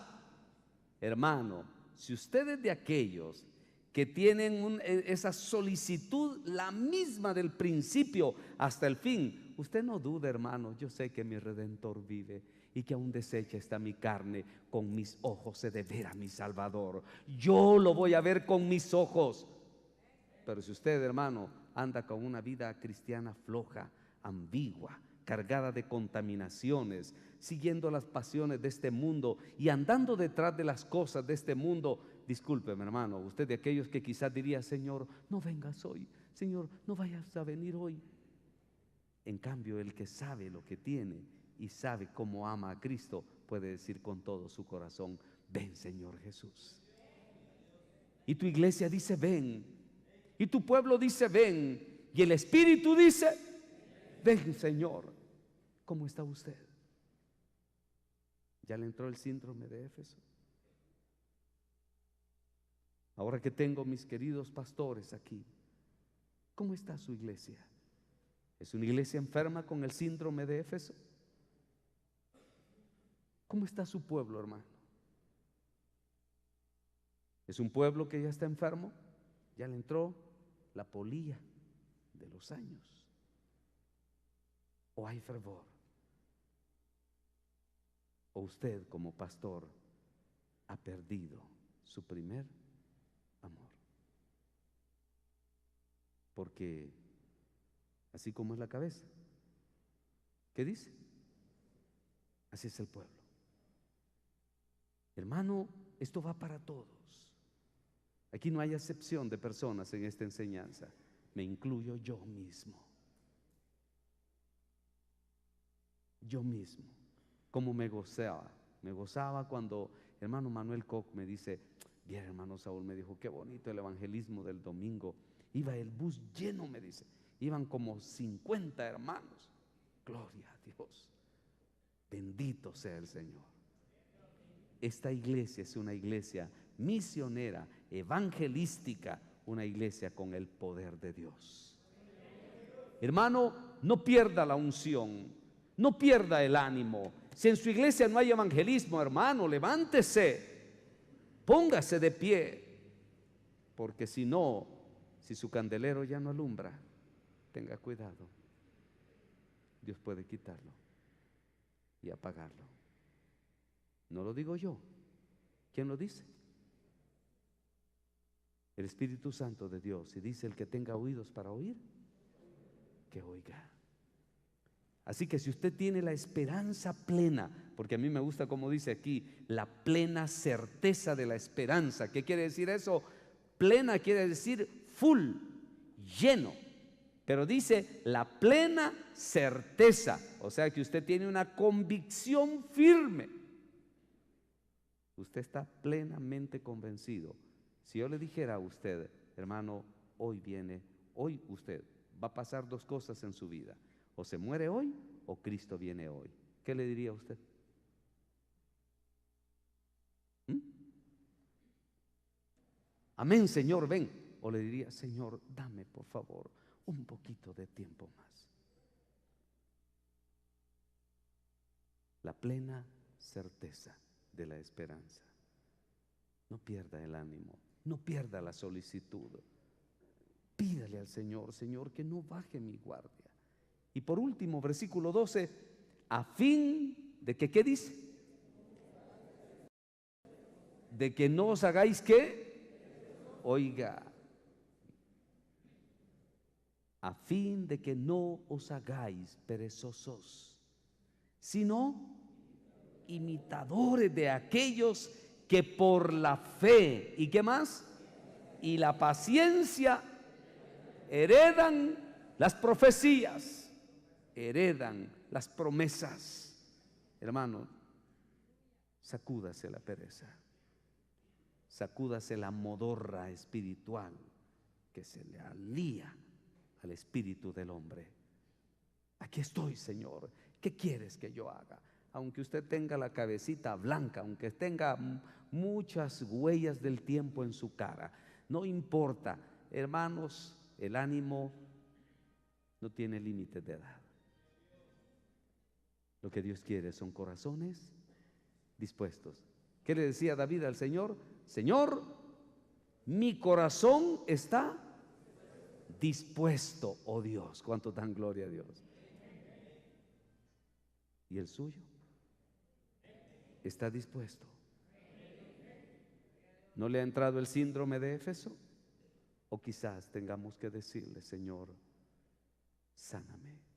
Hermano, si usted es de aquellos que tienen esa solicitud, la misma del principio hasta el fin. Usted no dude, hermano, yo sé que mi Redentor vive y que aún deshecha está mi carne. Con mis ojos he de ver a mi Salvador. Yo lo voy a ver con mis ojos. Pero si usted, hermano, anda con una vida cristiana floja, ambigua, cargada de contaminaciones, siguiendo las pasiones de este mundo y andando detrás de las cosas de este mundo, discúlpeme, hermano, usted de aquellos que quizás diría: Señor, no vengas hoy, Señor, no vayas a venir hoy. En cambio, el que sabe lo que tiene y sabe cómo ama a Cristo, puede decir con todo su corazón: ven, Señor Jesús. Y tu iglesia dice: ven. Y tu pueblo dice: ven. Y el Espíritu dice: ven, Señor. ¿Cómo está usted? ¿Ya le entró el síndrome de Éfeso? Ahora que tengo mis queridos pastores aquí, ¿cómo está su iglesia? ¿Es una iglesia enferma con el síndrome de Éfeso? ¿Cómo está su pueblo, hermano? ¿Es un pueblo que ya está enfermo? ¿Ya le entró la polilla de los años? ¿O hay fervor? ¿O usted como pastor ha perdido su primer amor? Porque así como es la cabeza, ¿qué dice? Así es el pueblo. Hermano, esto va para todos. Aquí no hay excepción de personas en esta enseñanza. Me incluyo yo mismo. Yo mismo. Como me gozaba cuando hermano Manuel Koch me dice: bien, hermano Saúl, me dijo, qué bonito el evangelismo del domingo. Iba el bus lleno, me dice, iban como 50 hermanos. Gloria a Dios. Bendito sea el Señor. Esta iglesia es una iglesia misionera, evangelística, una iglesia con el poder de Dios. Hermano, no pierda la unción, no pierda el ánimo. Si en su iglesia no hay evangelismo, hermano, levántese, póngase de pie, porque si no, si su candelero ya no alumbra, tenga cuidado, Dios puede quitarlo y apagarlo. No lo digo yo. ¿Quién lo dice? El Espíritu Santo de Dios. Y dice: el que tenga oídos para oír, que oiga. Así que si usted tiene la esperanza plena, porque a mí me gusta como dice aquí, la plena certeza de la esperanza. ¿Qué quiere decir eso? Plena quiere decir full, lleno. Pero dice la plena certeza. O sea que usted tiene una convicción firme. Usted está plenamente convencido. Si yo le dijera a usted: hermano, hoy usted va a pasar dos cosas en su vida: o se muere hoy o Cristo viene hoy, ¿qué le diría a usted? Amén, Señor, ven. O le diría: Señor, dame por favor un poquito de tiempo más. La plena certeza de la esperanza. No pierda el ánimo, no pierda la solicitud. Pídale al Señor: Señor, que no baje mi guardia. Y por último, versículo 12, a fin de que, ¿qué dice? De que no os hagáis, ¿qué? Oiga, a fin de que no os hagáis perezosos, sino imitadores de aquellos que por la fe, ¿y qué más? Y la paciencia heredan las profecías, heredan las promesas. Hermano, sacúdase la pereza, sacúdase la modorra espiritual que se le alía al espíritu del hombre. Aquí estoy, Señor, ¿qué quieres que yo haga? Aunque usted tenga la cabecita blanca, aunque tenga muchas huellas del tiempo en su cara, no importa, hermanos, el ánimo no tiene límites de edad. Lo que Dios quiere son corazones dispuestos. ¿Qué le decía David al Señor? Señor, Mi corazón está dispuesto, oh Dios. ¿Cuánto dan gloria a Dios? ¿Y el suyo? ¿Está dispuesto? ¿No le ha entrado el síndrome de Éfeso? O quizás tengamos que decirle: Señor, sáname.